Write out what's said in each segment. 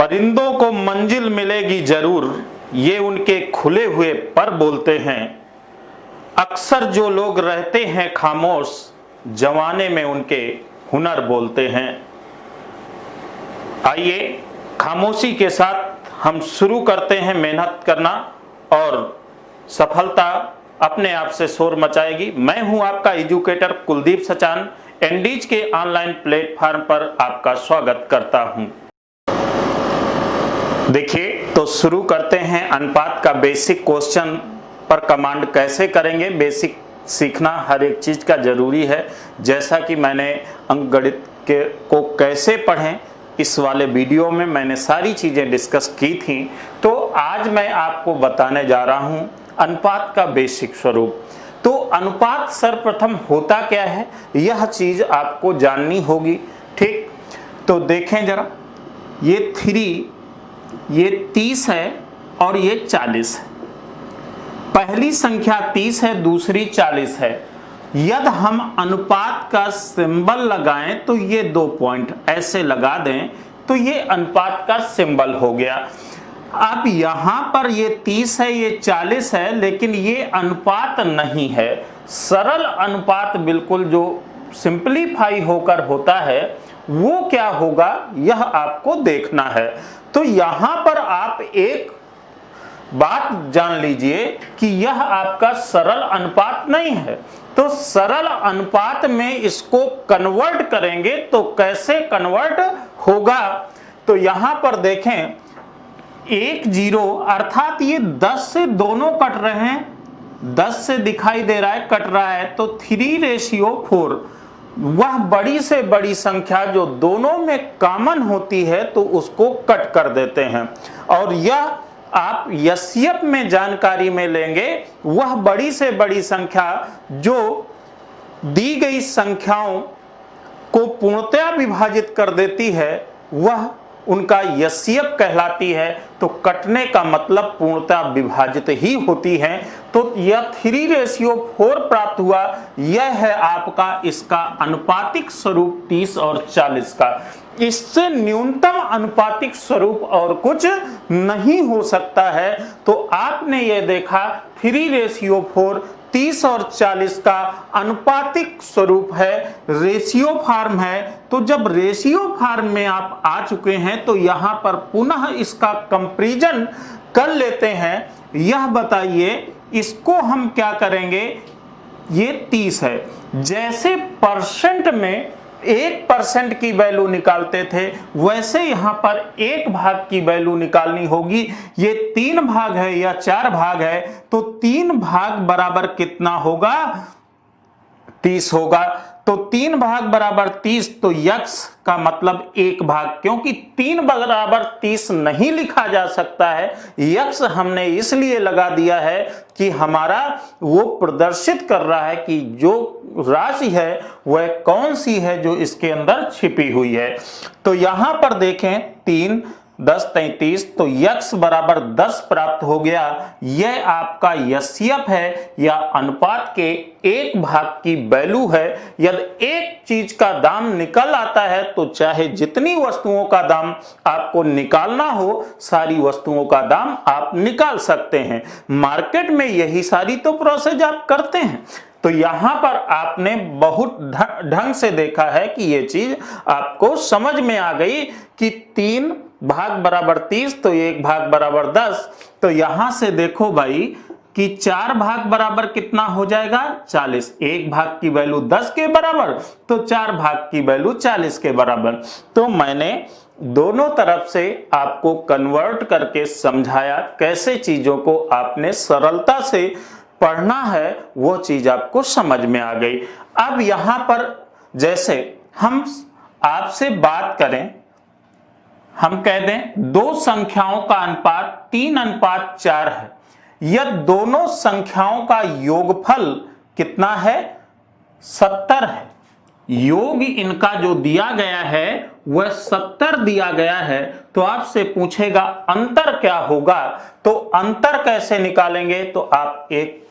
परिंदों को मंजिल मिलेगी जरूर, ये उनके खुले हुए पर बोलते हैं। अक्सर जो लोग रहते हैं खामोश, जवाने में उनके हुनर बोलते हैं। आइए खामोशी के साथ हम शुरू करते हैं मेहनत करना, और सफलता अपने आप से शोर मचाएगी। मैं हूं आपका एजुकेटर कुलदीप सचान, एंडीज के ऑनलाइन प्लेटफॉर्म पर आपका स्वागत करता हूं। देखिए, तो शुरू करते हैं अनुपात का बेसिक क्वेश्चन पर कमांड कैसे करेंगे। बेसिक सीखना हर एक चीज का जरूरी है। जैसा कि मैंने अंकगणित को कैसे पढ़ें इस वाले वीडियो में मैंने सारी चीजें डिस्कस की थी, तो आज मैं आपको बताने जा रहा हूं अनुपात का बेसिक स्वरूप। तो अनुपात सर्वप्रथम होता क्या है, यह चीज आपको जाननी होगी। ठीक, तो देखें जरा, ये 3, ये 30 है और ये 40 है। पहली संख्या 30 है, दूसरी 40 है। यदि हम अनुपात का सिंबल लगाएं तो ये 2 पॉइंट ऐसे लगा दें तो ये अनुपात का सिंबल हो गया। अब यहां पर ये 30 है, ये 40 है, लेकिन ये अनुपात नहीं है। सरल अनुपात बिल्कुल जो सिंपलीफाई होकर होता है वो क्या होगा, यह आपको देखना है। तो यहां पर आप एक बात जान लीजिए कि यह आपका सरल अनुपात नहीं है। तो सरल अनुपात में इसको कन्वर्ट करेंगे तो कैसे कन्वर्ट होगा, तो यहां पर देखें 1 0 अर्थात ये 10 से दोनों कट रहे हैं, 10 से दिखाई दे रहा है कट रहा है, तो 3:4 वह बड़ी से बड़ी संख्या जो दोनों में कॉमन होती है तो उसको कट कर देते हैं। और यह आप एचसीएफ में जानकारी में लेंगे, वह बड़ी से बड़ी संख्या जो दी गई संख्याओं को पूर्णतया विभाजित कर देती है वह उनका एचसीएफ कहलाती है। तो कटने का मतलब पूर्णतया विभाजित ही होती है। तो यह 3:4 प्राप्त हुआ। यह है आपका इसका अनुपातिक स्वरूप 30 और 40 का। इससे न्यूनतम अनुपातिक स्वरूप और कुछ नहीं हो सकता है। तो आपने ये देखा 3:4 30 और 40 का अनुपातिक स्वरूप है, रेशियो फॉर्म है। तो जब रेशियो फॉर्म में आप आ चुके हैं तो यहां पर पुनः इसका कंपैरिजन कर लेते हैं। यह बताइए इसको हम क्या करेंगे, ये 30 है, जैसे परसेंट में 1% की वैल्यू निकालते थे वैसे यहां पर 1 भाग की वैल्यू निकालनी होगी। ये 3 भाग है या 4 भाग है, तो 3 भाग बराबर कितना होगा, 30 होगा। तो 3 भाग बराबर 30, तो यक्स का मतलब 1 भाग, क्योंकि 3 बराबर 30 नहीं लिखा जा सकता है। यक्स हमने इसलिए लगा दिया है कि हमारा वो प्रदर्शित कर रहा है कि जो राशि है वह कौन सी है जो इसके अंदर छिपी हुई है। तो यहां पर देखें 3 10 33, तो यक्स बराबर 10 प्राप्त हो गया। यह आपका एचसीएफ है या अनुपात के 1 भाग की वैल्यू है। यदि एक चीज का दाम निकल आता है तो चाहे जितनी वस्तुओं का दाम आपको निकालना हो, सारी वस्तुओं का दाम आप निकाल सकते हैं। मार्केट में यही सारी तो प्रोसेस आप करते हैं। तो यहां पर आपने बहुत ढंग से देखा है कि ये चीज आपको समझ में आ गई कि 3 भाग बराबर 30, तो 1 भाग बराबर 10। तो यहां से देखो भाई कि 4 भाग बराबर कितना हो जाएगा, 40। 1 भाग की वैल्यू 10 के बराबर, तो 4 भाग की वैल्यू 40 के बराबर। तो मैंने दोनों तरफ से आपको कन्वर्ट करके समझाया कैसे चीजों को आपने सरलता से पढ़ना है, वो चीज आपको समझ में आ गई। अब यहां पर जैसे हम आपसे बात करें, हम कह दें 2 संख्याओं का अनुपात 3:4 है। यह दोनों संख्याओं का योगफल कितना है, 70 है। योग इनका जो दिया गया है वह 70 दिया गया है। तो आपसे पूछेगा अंतर क्या होगा, तो अंतर कैसे निकालेंगे, तो आप एक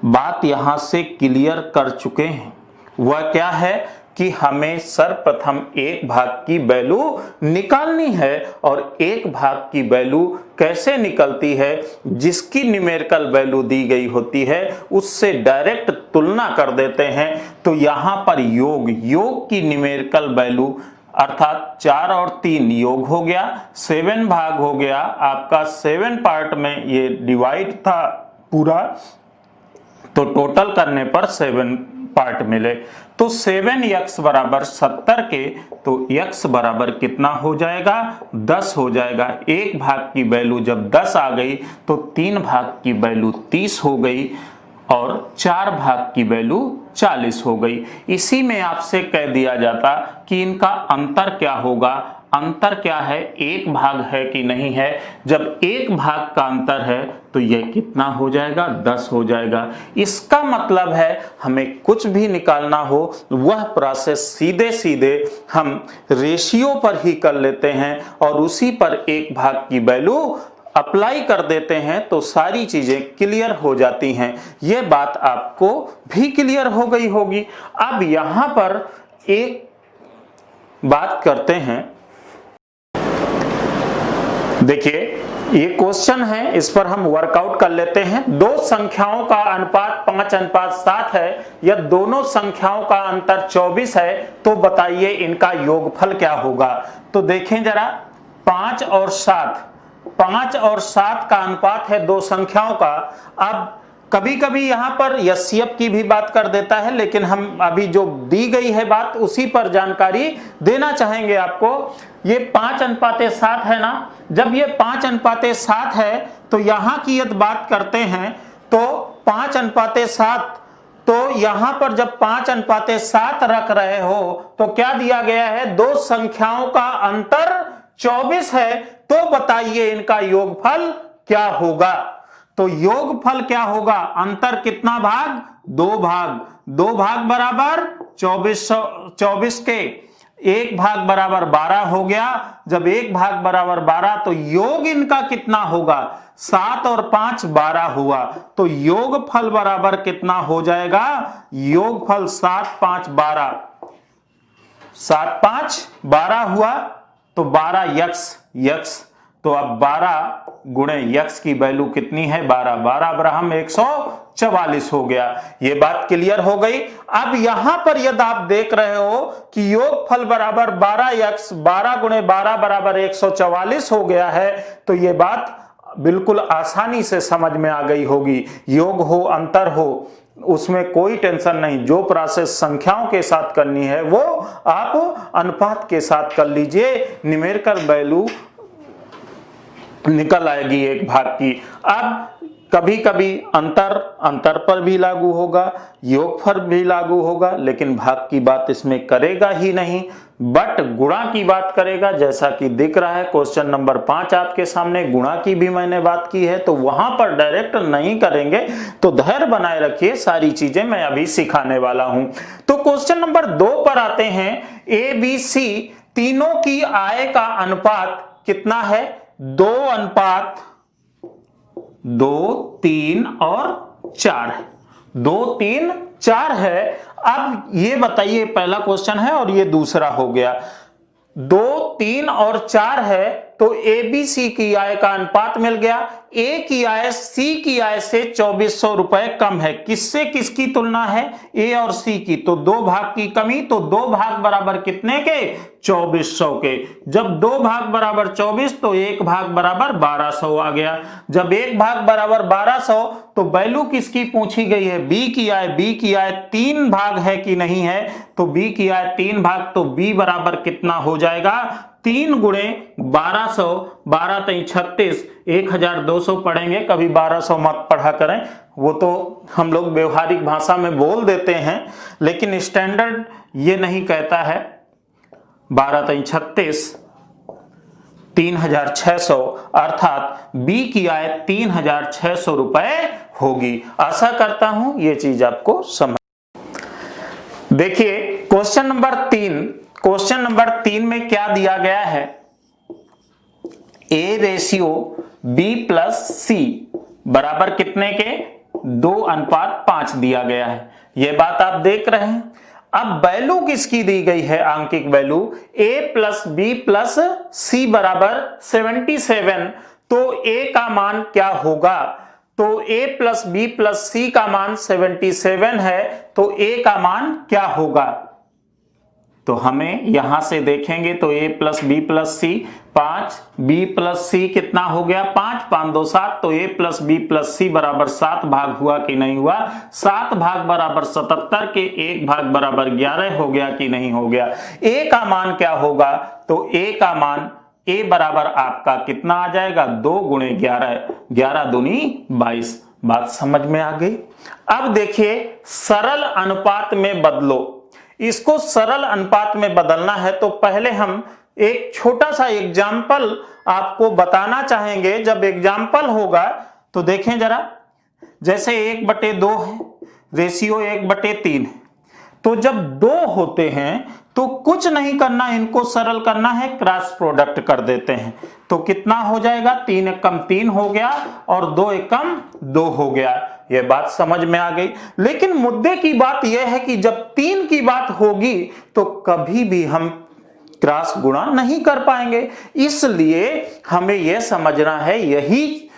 बात यहां से क्लियर कर चुके हैं। वह क्या है कि हमें सर्वप्रथम एक भाग की वैल्यू निकालनी है। और एक भाग की वैल्यू कैसे निकलती है? जिसकी न्यूमेरिकल वैल्यू दी गई होती है उससे डायरेक्ट तुलना कर देते हैं। तो यहां पर योग की न्यूमेरिकल वैल्यू अर्थात 4 और 3 योग हो गया, 7 भाग हो गया आपका, 7 पार्ट में ये डिवाइड था पूरा, तो टोटल करने पर 7 पार्ट मिले। तो 7x बराबर 70 के, तो x बराबर कितना हो जाएगा? 10 हो जाएगा। एक भाग की वैल्यू जब 10 आ गई तो 3 भाग की वैल्यू 30 हो गई और 4 भाग की वैल्यू 40 हो गई। इसी में आपसे कह दिया जाता कि इनका अंतर क्या होगा। अंतर क्या है? एक भाग है कि नहीं है। जब एक भाग का अंतर है तो यह कितना हो जाएगा? 10 हो जाएगा। इसका मतलब है हमें कुछ भी निकालना हो वह प्रोसेस सीधे सीधे हम रेशियो पर ही कर लेते हैं और उसी पर एक भाग की वैल्यू अप्लाई कर देते हैं तो सारी चीजें क्लियर हो जाती हैं। यह बात आपको भी क्लियर हो गई होगी। अब यहां पर एक बात करते हैं, देखिए ये क्वेश्चन है, इस पर हम वर्कआउट कर लेते हैं। दो संख्याओं का अनुपात 5:7 है या दोनों संख्याओं का अंतर 24 है, तो बताइए इनका योगफल क्या होगा। तो देखें जरा, 5 और 7 का अनुपात है दो संख्याओं का। अब कभी कभी यहां पर एचसीएफ की भी बात कर देता है, लेकिन हम अभी जो दी गई है बात उसी पर जानकारी देना चाहेंगे आपको। ये 5:7 है ना। जब ये 5:7 है तो यहां की यदि बात करते हैं तो 5:7, तो यहां पर जब 5:7 रख रहे हो तो क्या दिया गया है? दो संख्याओं का अंतर 24 है, तो बताइए इनका योगफल क्या होगा। तो योगफल क्या होगा? अंतर कितना भाग? 2 भाग। 2 भाग बराबर 24 के, एक भाग बराबर 12 हो गया। जब एक भाग बराबर 12 तो योग इनका कितना होगा? 7 और 5 12 हुआ। तो योगफल बराबर कितना हो जाएगा? योगफल 7 5 12, 7 5 12 हुआ तो 12 यक्स। तो अब 12 गुणे यक्स की वैल्यू कितनी है? 12 अब्राहम 144 हो गया। ये बात क्लियर हो गई। अब यहां पर यदि आप देख रहे हो कि योगफल बराबर 12 यक्स, 12 गुणे 12 बराबर 144 हो गया है, तो ये बात बिल्कुल आसानी से समझ में आ गई होगी। योग हो अंतर हो उसमें कोई टेंशन नहीं, जो प्रोसेस संख्याओं के साथ करनी है वो आप अनुपात के साथ कर लीजिए, न्यूमेरिकल वैल्यू निकल आएगी एक भाग की। अब कभी कभी अंतर पर भी लागू होगा, योगफल भी लागू होगा, लेकिन भाग की बात इसमें करेगा ही नहीं, बट गुणा की बात करेगा। जैसा कि दिख रहा है क्वेश्चन नंबर 5 आपके सामने, गुणा की भी मैंने बात की है, तो वहां पर डायरेक्ट नहीं करेंगे। तो धैर्य बनाए रखिए, सारी चीजें मैं अभी सिखाने वाला हूं। तो क्वेश्चन नंबर 2 पर आते हैं। ABC तीनों की आय का अनुपात कितना है? 2:2, 3 और 4 है। 2 3 4 है। अब ये बताइए, पहला क्वेश्चन है और ये दूसरा हो गया। 2 3 और 4 है तो ABC की आय का अनुपात मिल गया। A की आय C की आय से 2400 रुपए कम है। किससे किसकी तुलना है? A और C की। तो 2 भाग की कमी, तो 2 भाग बराबर कितने के? 2400 के। जब 2 भाग बराबर 24 तो 1 भाग बराबर 1200 आ गया। जब 1 भाग बराबर 1200 तो वैल्यू किसकी पूछी गई है? B की आय। B की आय 3 भाग है कि नहीं है? तो B की आय 3 भाग, तो B बराबर कितना हो जाएगा? 3 गुणे 1200, 12 3 36, 1200 पढ़ेंगे, कभी 1200 मत पढ़ा करें, वो तो हम लोग व्यवहारिक भाषा में बोल देते हैं, लेकिन स्टैंडर्ड ये नहीं कहता है। 12 3 36, 3600, अर्थात बी की आय 3600 रुपए होगी। आशा करता हूं ये चीज आपको समझ। देखिए क्वेश्चन नंबर 3, क्वेश्चन नंबर 3 में क्या दिया गया है? A/B+C बराबर कितने के? 2:5 दिया गया है। यह बात आप देख रहे हैं। अब वैल्यू किसकी दी गई है, आंकिक value a plus B plus C बराबर 77, तो a का मान क्या होगा, तो a प्लस बी प्लस सी का मान 77 है, तो a का मान क्या होगा। तो हमें यहां से देखेंगे तो a plus B plus C 5, b plus C कितना हो गया 5, 5 2 7, तो a plus B plus C बराबर 7 भाग हुआ कि नहीं हुआ, 7 भाग बराबर 77 के 1 भाग बराबर 11 हो गया कि नहीं हो गया। a का मान क्या होगा, तो a का मान a बराबर आपका कितना आ जाएगा 2 गुणे 11, 11 दूनी 22। बात समझ में आ गई। अब देखिए सरल अनुपात में बदलो, इसको सरल अनुपात में बदलना है तो पहले हम एक छोटा सा एग्जाम्पल आपको बताना चाहेंगे। जब एग्जाम्पल होगा तो देखें जरा, जैसे 1/2 है, रेशियो 1/3 है, तो जब 2 होते हैं तो कुछ नहीं करना, इनको सरल करना है, क्रॉस प्रोडक्ट कर देते हैं। तो कितना हो जाएगा, 3 एकम 3 हो गया और 2 एकम 2 हो गया। यह बात समझ में आ गई। लेकिन मुद्दे की बात यह है कि जब 3 की बात होगी तो कभी भी हम क्रॉस गुणा नहीं कर पाएंगे, इसलिए हमें यह समझना है यही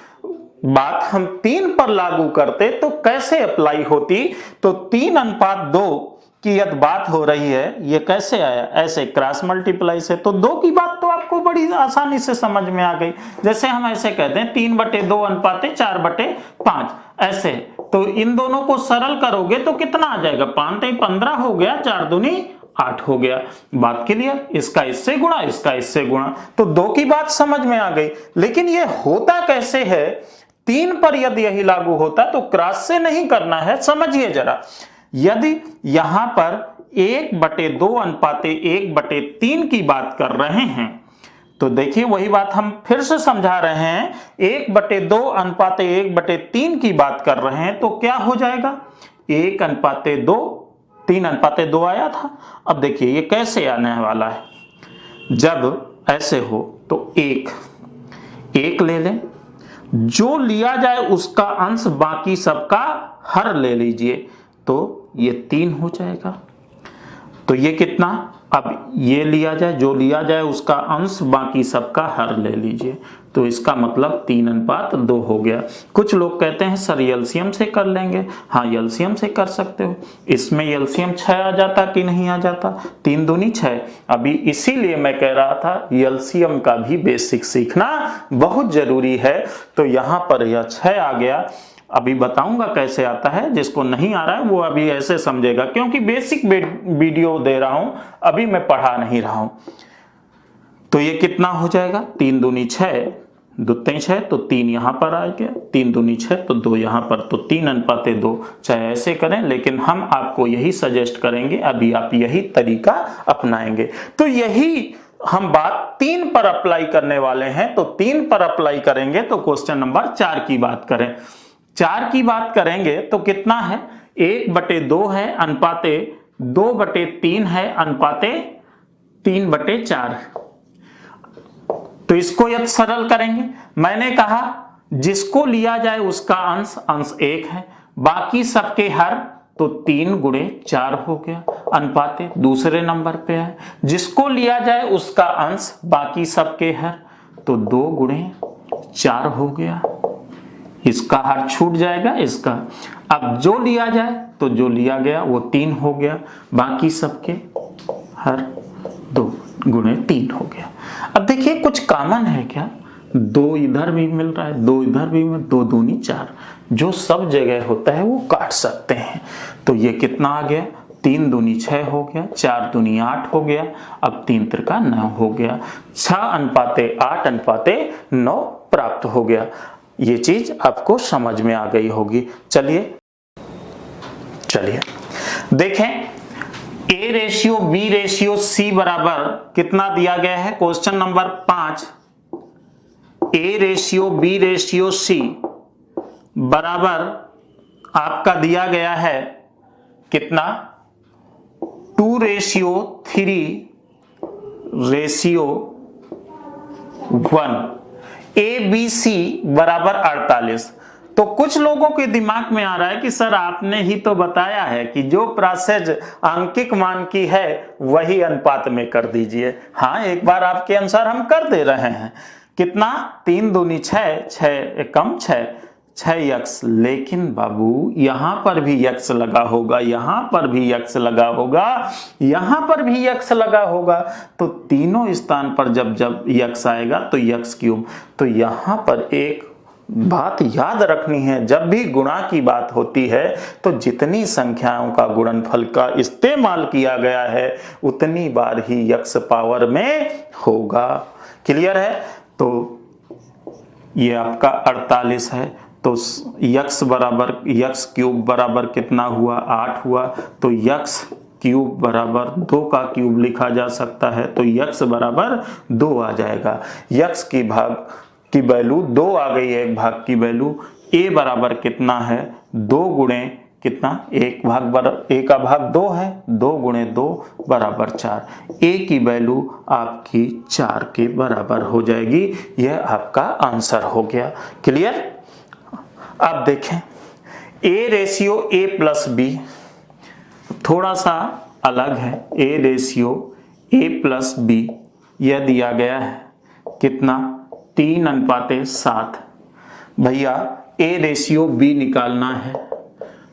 बात हम 3 पर लागू करते तो कैसे अप्लाई होती। तो 3:2 की यदि बात हो रही है, ये कैसे आया, ऐसे क्रॉस मल्टीप्लाई से। तो 2 की बात तो आपको बड़ी आसानी से समझ में आ गई। जैसे हम ऐसे कहते हैं 3/2 अनुपाते 4/5 ऐसे, तो इन दोनों को सरल करोगे तो कितना आ जाएगा, 5 3 15 हो गया, 4 दूनी 8 हो गया। बात क्लियर, इसका इससे गुणा, इसका इससे गुणा, तो 2 की बात समझ में आ गई। लेकिन ये होता कैसे है, 3 पर यदि यही लागू होता तो क्रॉस से नहीं करना है। समझिए जरा, यदि यहां पर 1/2 अनुपाते 1/3 की बात कर रहे हैं तो देखिए वही बात हम फिर से समझा रहे हैं, 1/2 अनुपाते 1/3 की बात कर रहे हैं तो क्या हो जाएगा, 1:2, 3:2 आया था। अब देखिए ये कैसे आने वाला है, जब ऐसे हो तो 1 ले लें, जो लिया जाए उसका अंश बाकी सबका हर ले लीजिए, तो ये 3 हो जाएगा। तो ये कितना, अब ये लिया जाए, जो लिया जाए उसका अंश बाकी सबका हर ले लीजिए, तो इसका मतलब 3:2 हो गया। कुछ लोग कहते हैं सर एलसीएम से कर लेंगे, हाँ एलसीएम से कर सकते हो। इसमें एलसीएम 6 आ जाता कि नहीं आ जाता, 3 दूनी 6। अभी इसीलिए मैं कह रहा था एलसीएम का भी बेसिक सीखना बहुत जरूरी है। तो यहां पर यह 6 आ गया। अभी बताऊंगा कैसे आता है, जिसको नहीं आ रहा है वो अभी ऐसे समझेगा, क्योंकि बेसिक वीडियो दे रहा हूं, अभी मैं पढ़ा नहीं रहा हूं। तो ये कितना हो जाएगा, 3 दूनी 6, 2 6, तो 3 यहां पर आ गया, 3 दूनी 6, तो 2 यहां पर, तो 3:2। चाहे ऐसे करें, लेकिन हम आपको यही सजेस्ट करेंगे, अभी आप यही तरीका अपनाएंगे। तो यही हम बात 3 पर अप्लाई करने वाले हैं। तो 3 पर अप्लाई करेंगे तो क्वेश्चन नंबर 4 की बात करें। 4 की बात करेंगे तो कितना है, 1/2 है अनुपाते 2/3 है अनुपाते 3/4। तो इसको यदि सरल करेंगे, मैंने कहा जिसको लिया जाए उसका अंश 1 है, बाकी सबके हर, तो 3 गुणे 4 हो गया, अनुपाते दूसरे नंबर पे है। जिसको लिया जाए उसका अंश बाकी सबके हर, तो 2 गुणे 4 हो गया, इसका हर छूट जाएगा इसका। अब जो लिया जाए तो जो लिया गया वो 3 हो गया, बाकी सबके हर 2 गुणे 3 हो गया। अब देखिए कुछ कॉमन है क्या, 2 इधर भी मिल रहा है, 2 इधर भी मिल, 2 दूनी 4, जो सब जगह होता है वो काट सकते हैं। तो ये कितना आ गया, 3 दूनी 6 हो गया, 4 दूनी 8 हो गया, अब 3 त्रिका 9 हो गया, 6:8:9 प्राप्त हो गया। ये चीज आपको समझ में आ गई होगी। चलिए देखें, A/B/C बराबर कितना दिया गया है, क्वेश्चन नंबर 5, A/B/C बराबर आपका दिया गया है कितना, 2:3:1। ABC बराबर 48। तो तो कुछ लोगों के दिमाग में आ रहा है कि सर आपने ही तो बताया है कि जो प्रोसेस आंकिक मान की है वही अनुपात में कर दीजिए। हाँ, एक बार आपके अनुसार हम कर दे रहे हैं। कितना, 3 दूनी 6, 6 कम 6 यक्स, लेकिन बाबू यहां पर भी यक्स लगा होगा, यहां पर भी यक्स लगा होगा, यहां पर भी यक्स लगा होगा, तो तीनों स्थान पर जब जब यक्स आएगा तो यक्स क्यूब। तो यहां पर एक बात याद रखनी है, जब भी गुणा की बात होती है तो जितनी संख्याओं का गुणनफल का इस्तेमाल किया गया है उतनी बार ही यक्स पावर में होगा। क्लियर है? तो ये आपका 48 है, तो यक्स बराबर यक्स क्यूब बराबर कितना हुआ, 8 हुआ। तो यक्स क्यूब बराबर 2 का क्यूब लिखा जा सकता है, तो यक्स बराबर 2 आ जाएगा। यक्स की भाग की वैल्यू 2 आ गई है, एक भाग की वैल्यू। ए बराबर कितना है, 2 गुणे कितना, एक का भाग 2 है, 2 गुणे 2 बराबर 4। ए की वैल्यू आपकी 4 के बराबर हो जाएगी। यह आपका आंसर हो गया। क्लियर? अब देखें, A ratio A plus B थोड़ा सा अलग है। A ratio A plus B यह दिया गया है कितना, 3:7। भैया ए रेशियो बी निकालना है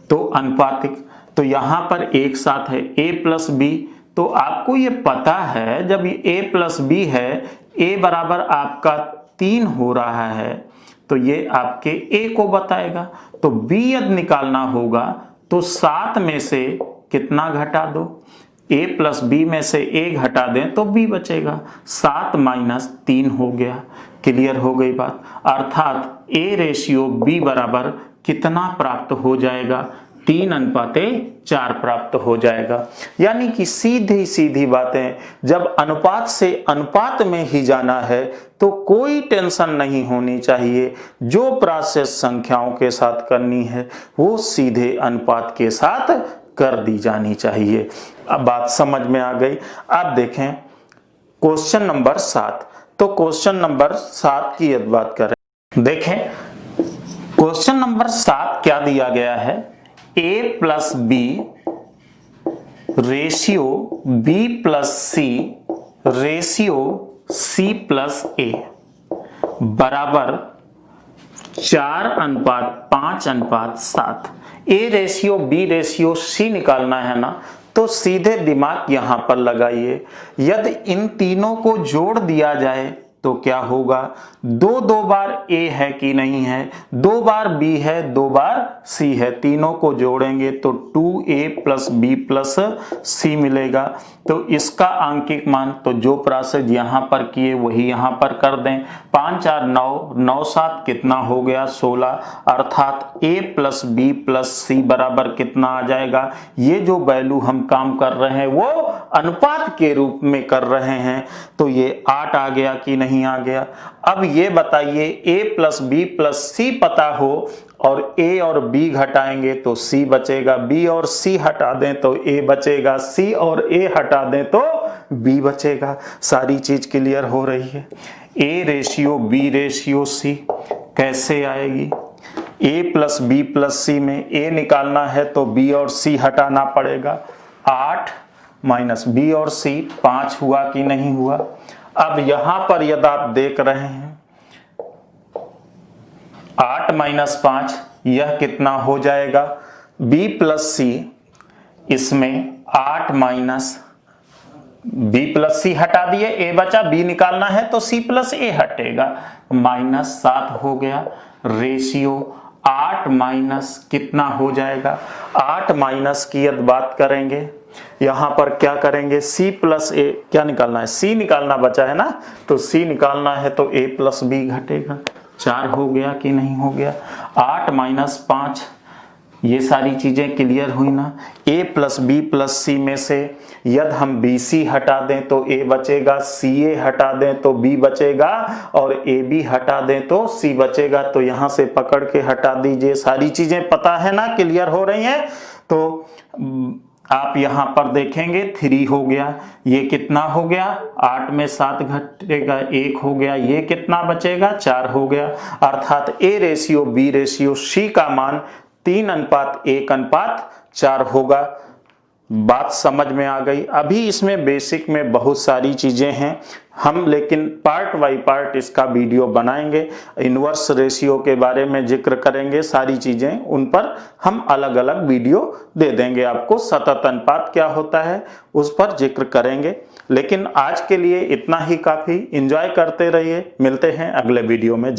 तो अनुपातिक, तो यहां पर एक साथ है ए प्लस बी। तो आपको ये पता है जब ये ए प्लस बी है, ए बराबर आपका 3 हो रहा है, तो ये आपके ए को बताएगा। तो बी यदि निकालना होगा तो 7 में से कितना घटा दो, ए प्लस बी में से ए घटा दें तो बी बचेगा। 7 माइनस 3 हो गया। क्लियर हो गई बात? अर्थात ए रेशियो बी बराबर कितना प्राप्त हो जाएगा, 3:4 प्राप्त हो जाएगा। यानी कि सीधी सीधी बातें, जब अनुपात से अनुपात में ही जाना है तो कोई टेंशन नहीं होनी चाहिए। जो प्रोसेस संख्याओं के साथ करनी है वो सीधे अनुपात के साथ कर दी जानी चाहिए। अब बात समझ में आ गई। अब देखें क्वेश्चन नंबर 7। तो क्वेश्चन नंबर 7 की यदि बात करें, देखें क्वेश्चन नंबर 7 क्या दिया गया है, A plus B ratio B plus C ratio C plus A बराबर 4:5:7। A ratio B ratio C निकालना है ना, तो सीधे दिमाग यहां पर लगाइए। यदि इन तीनों को जोड़ दिया जाए तो क्या होगा, 2 बार ए है कि नहीं है, 2 बार बी है, 2 बार सी है, तीनों को जोड़ेंगे तो 2a प्लस बी प्लस सी मिलेगा। तो इसका आंकिक मान, तो जो प्रोसेस यहां पर किए वही यहां पर कर दें। 5 4 9 9 7 कितना हो गया, 16। अर्थात a plus B plus C बराबर कितना आ जाएगा। ये जो वैल्यू हम काम कर रहे हैं वो अनुपात के रूप में कर रहे हैं, तो ये 8 आ गया कि नहीं आ गया। अब ये बताइए, a प्लस बी प्लस सी पता हो और a और b घटाएंगे तो c बचेगा, b और c हटा दें तो a बचेगा, c और a हटा दें तो b बचेगा। सारी चीज क्लियर हो रही है। a ratio b ratio c कैसे आएगी, a प्लस बी प्लस सी में a निकालना है तो b और c हटाना पड़ेगा। 8 माइनस b और c 5 हुआ कि नहीं हुआ। अब यहां पर यदि आप देख रहे हैं 8 माइनस 5 यह कितना हो जाएगा, b प्लस सी, इसमें 8 माइनस b प्लस सी हटा दिए, a बचा, b निकालना है तो c प्लस a हटेगा, -7 हो गया। रेशियो 8 माइनस कितना हो जाएगा, 8 माइनस की यदि बात करेंगे यहां पर क्या करेंगे, c प्लस a क्या निकालना है, c निकालना बचा है ना, तो c निकालना है तो a प्लस b घटेगा। 4 हो गया कि नहीं हो गया। 8 माइनस 5, ये सारी चीजें क्लियर हुई ना। a प्लस बी प्लस सी में से यदि हम bc हटा दें तो a बचेगा, ca हटा दें तो b बचेगा और ab हटा दें तो c बचेगा। तो यहां से पकड़ के हटा दीजिए। सारी चीजें पता है ना, क्लियर हो रही हैं। तो आप यहाँ पर देखेंगे 3 हो गया, ये कितना हो गया 8 में 7 घटेगा 1 हो गया, ये कितना बचेगा 4 हो गया। अर्थात A ratio B ratio C का मान 3:1:4 होगा। बात समझ में आ गई। अभी इसमें बेसिक में बहुत सारी चीजें हैं, हम लेकिन पार्ट बाय पार्ट इसका वीडियो बनाएंगे। इनवर्स रेशियो के बारे में जिक्र करेंगे, सारी चीजें उन पर हम अलग अलग वीडियो दे देंगे आपको। सतत अनुपात क्या होता है उस पर जिक्र करेंगे। लेकिन आज के लिए इतना ही काफी। एंजॉय करते रहिए, मिलते हैं अगले वीडियो में।